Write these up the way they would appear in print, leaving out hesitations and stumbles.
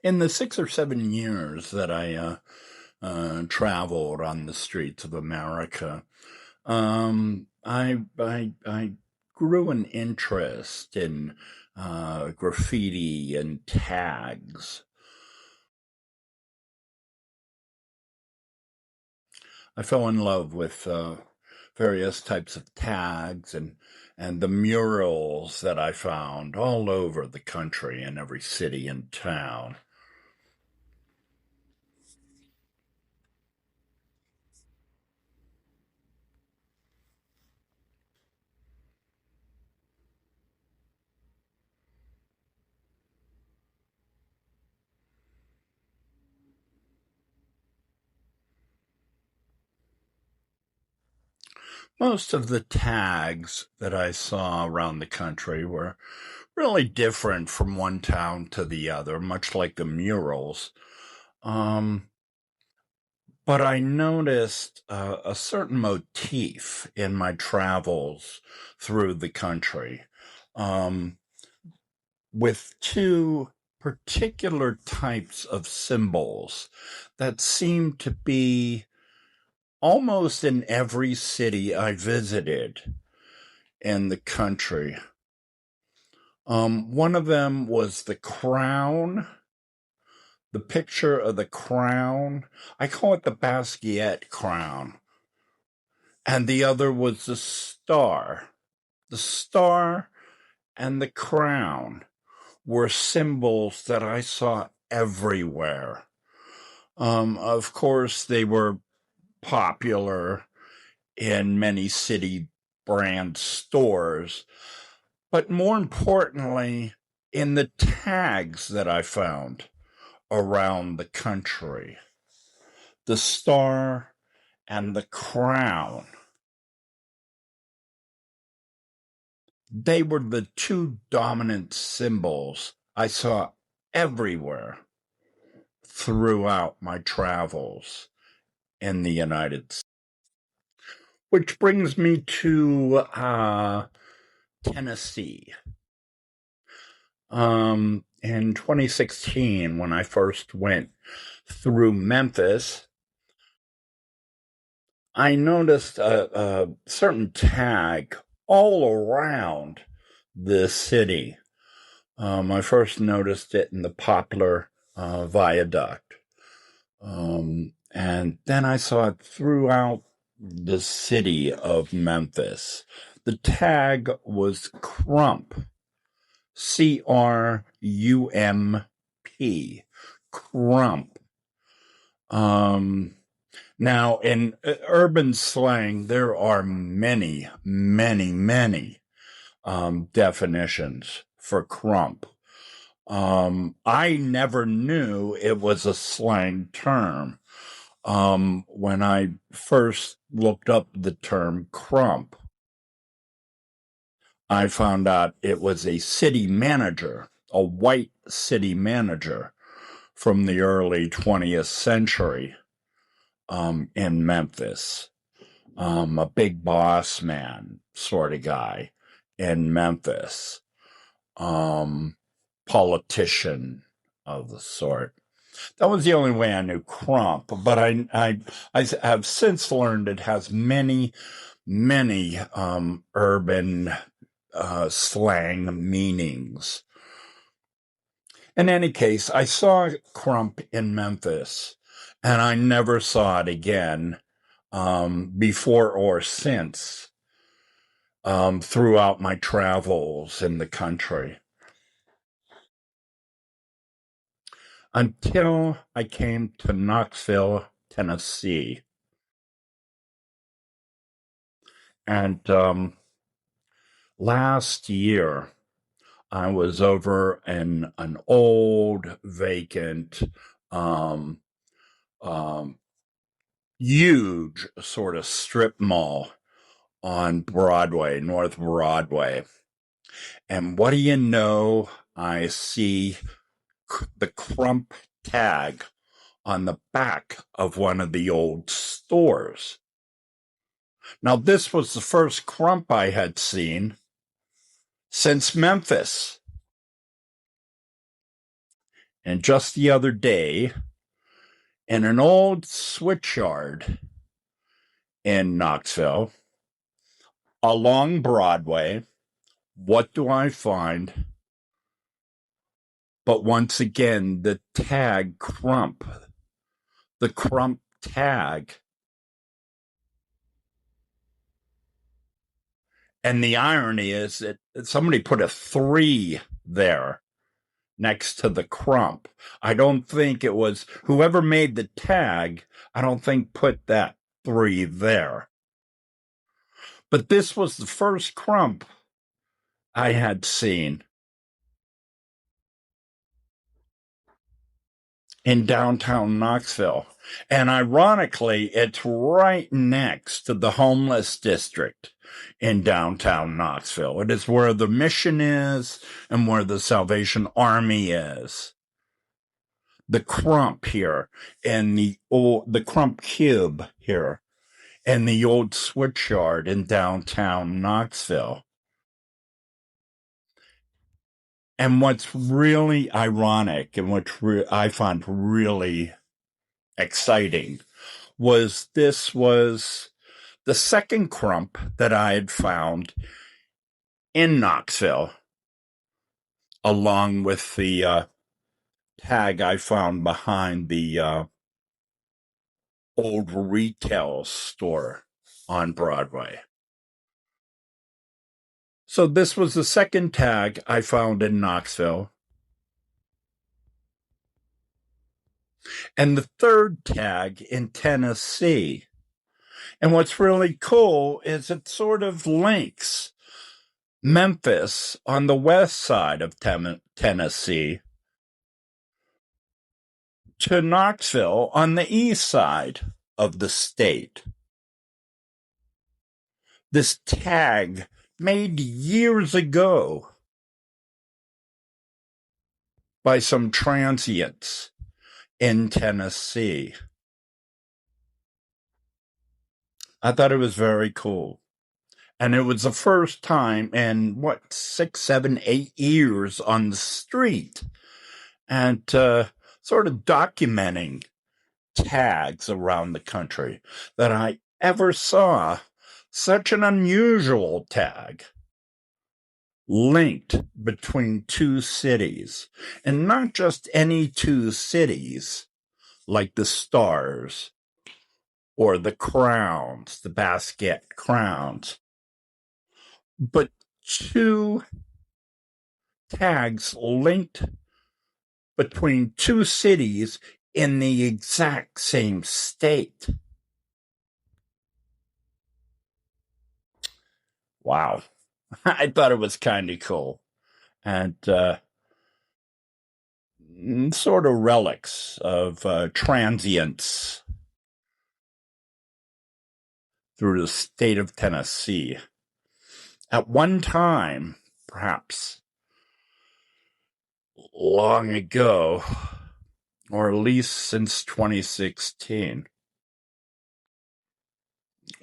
In the 6 or 7 years that I traveled on the streets of America, I grew an interest in graffiti and tags. I fell in love with various types of tags and the murals that I found all over the country in every city and town. Most of the tags that I saw around the country were really different from one town to the other, much like the murals. Um, but I noticed a certain motif in my travels through the country, um, with two particular types of symbols that seemed to be almost in every city I visited in the country. One of them was the crown, the picture of the crown. I call it the Basquiat crown. And the other was the star. The star and the crown were symbols that I saw everywhere. Of course, they were popular in many city brand stores, but more importantly, in the tags that I found around the country. The star and the crown. They were the two dominant symbols I saw everywhere throughout my travels in the United States. Which brings me to Tennessee. In 2016, when I first went through Memphis, I noticed a certain tag all around the city. I first noticed it in the Poplar Viaduct. And then I saw it throughout the city of Memphis. The tag was Crump. Crump. Crump. Now, in urban slang, there are many, many, many definitions for crump. I never knew it was a slang term. When I first looked up the term crump, I found out it was a city manager, a white city manager from the early 20th century in Memphis. A big boss man sort of guy in Memphis. Politician of the sort. That was the only way I knew crump, but I have since learned it has many, many urban slang meanings. In any case, I saw crump in Memphis, and I never saw it again before or since throughout my travels in the country. Until I came to Knoxville, Tennessee. And last year, I was over in an old, vacant, um, huge sort of strip mall on Broadway, North Broadway. And what do you know? I see the Crump tag on the back of one of the old stores. Now, this was the first Crump I had seen since Memphis. And just the other day, in an old switchyard in Knoxville, along Broadway, what do I find? But once again, the tag crump, the crump tag. And the irony is that somebody put a 3 there next to the crump. I don't think it was whoever made the tag, I don't think put that 3 there. But this was the first crump I had seen in downtown Knoxville. And ironically, it's right next to the homeless district in downtown Knoxville. It is where the mission is and where the Salvation Army is. The crump here and the crump cube here and the old switchyard in downtown Knoxville. And what's really ironic and what I found really exciting was this was the second crump that I had found in Knoxville, along with the tag I found behind the old retail store on Broadway. So this was the second tag I found in Knoxville. And the third tag in Tennessee. And what's really cool is it sort of links Memphis on the west side of Tennessee to Knoxville on the east side of the state. This tag made years ago by some transients in Tennessee. I thought it was very cool. And it was the first time in 6, 7, 8 years on the street, and sort of documenting tags around the country that I ever saw such an unusual tag linked between two cities, and not just any two cities like the Stars or the Crowns, the Basquiat Crowns, but two tags linked between two cities in the exact same state. Wow. I thought it was kind of cool. And sort of relics of transients through the state of Tennessee. At one time, perhaps long ago, or at least since 2016,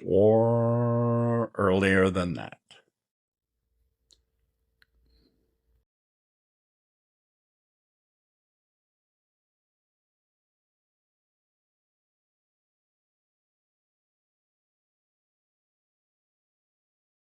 or earlier than that.